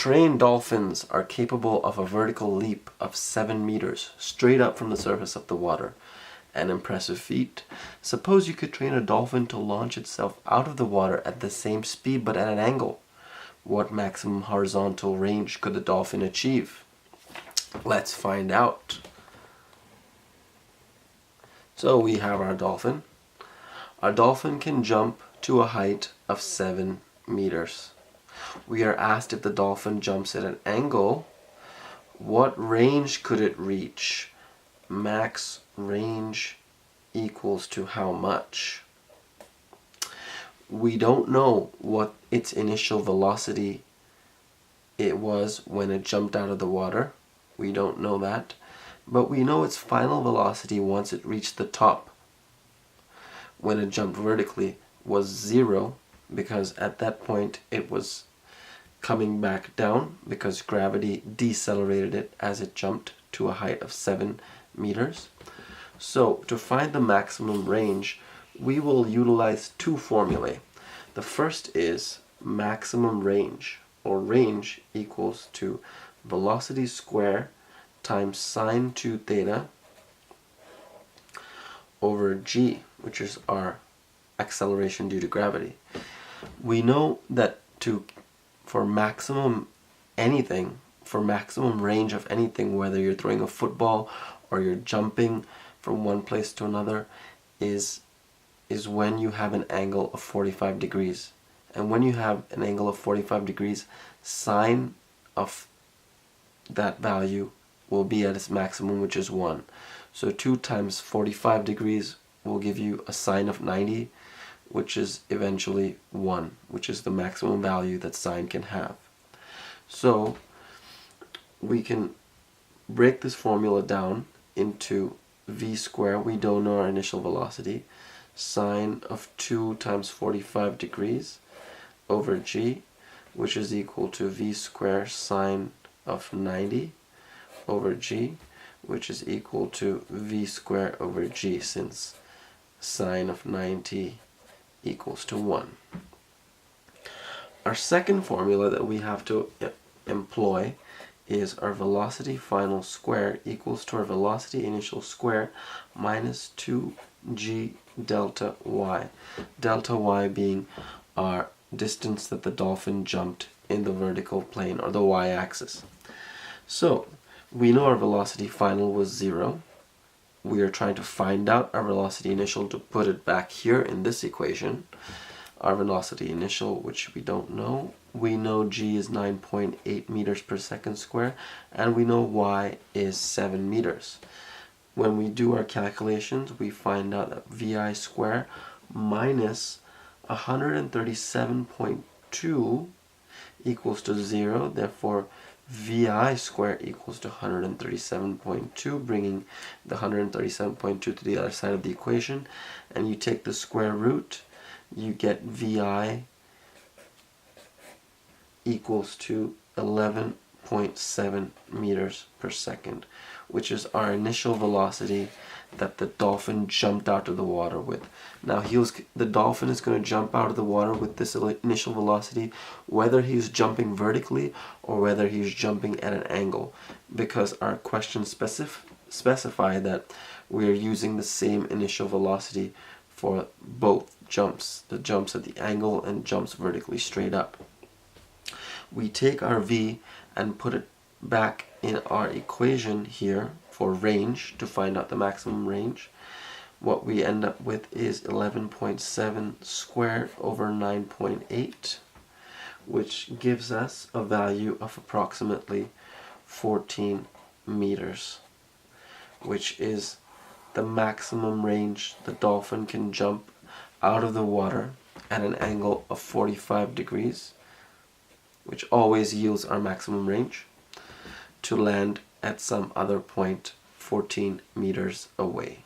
Trained dolphins are capable of a vertical leap of 7 meters straight up from the surface of the water. An impressive feat. Suppose you could train a dolphin to launch itself out of the water at the same speed but at an angle. What maximum horizontal range could the dolphin achieve? Let's find out. So we have our dolphin. Our dolphin can jump to a height of 7 meters. We are asked if the dolphin jumps at an angle, what range could it reach? Max range equals to how much? We don't know what its initial velocity it was when it jumped out of the water. We don't know that. But we know its final velocity once it reached the top, when it jumped vertically, was 0, because at that point it was coming back down because gravity decelerated it as it jumped to a height of 7 meters. So to find the maximum range, we will utilize two formulae. The first is maximum range, or range equals to velocity squared times sine 2 theta over g, which is our acceleration due to gravity. We know that for maximum anything, for maximum range of anything, whether you're throwing a football or you're jumping from one place to another, is when you have an angle of 45 degrees. And when you have an angle of 45 degrees, sine of that value will be at its maximum, which is 1. So 2 times 45 degrees will give you a sine of 90, which is eventually 1, which is the maximum value that sine can have. So we can break this formula down into v squared. We don't know our initial velocity. Sine of 2 times 45 degrees over g, which is equal to v squared sine of 90 over g, which is equal to v squared over g, since sine of 90 equals to 1. Our second formula that we have to employ is our velocity final square equals to our velocity initial square minus 2g delta y. Delta y being our distance that the dolphin jumped in the vertical plane, or the y-axis. So we know our velocity final was 0. We are trying to find out our velocity initial to put it back here in this equation. Our velocity initial, which we don't know. We know g is 9.8 meters per second square, and we know y is 7 meters. When we do our calculations, we find out that vi squared minus 137.2 equals to 0. Therefore, vi squared equals to 137.2, bringing the 137.2 to the other side of the equation, and you take the square root, you get vi equals to 11.7 meters per second, which is our initial velocity that the dolphin jumped out of the water with. Now the dolphin is going to jump out of the water with this initial velocity, whether he's jumping vertically or whether he's jumping at an angle, because our questions specify that we are using the same initial velocity for both jumps, the jumps at the angle and jumps vertically straight up. We take our v and put it back in our equation here for range to find out the maximum range. What we end up with is 11.7 squared over 9.8, which gives us a value of approximately 14 meters, which is the maximum range the dolphin can jump out of the water at an angle of 45 degrees, which always yields our maximum range, to land at some other point 14 meters away.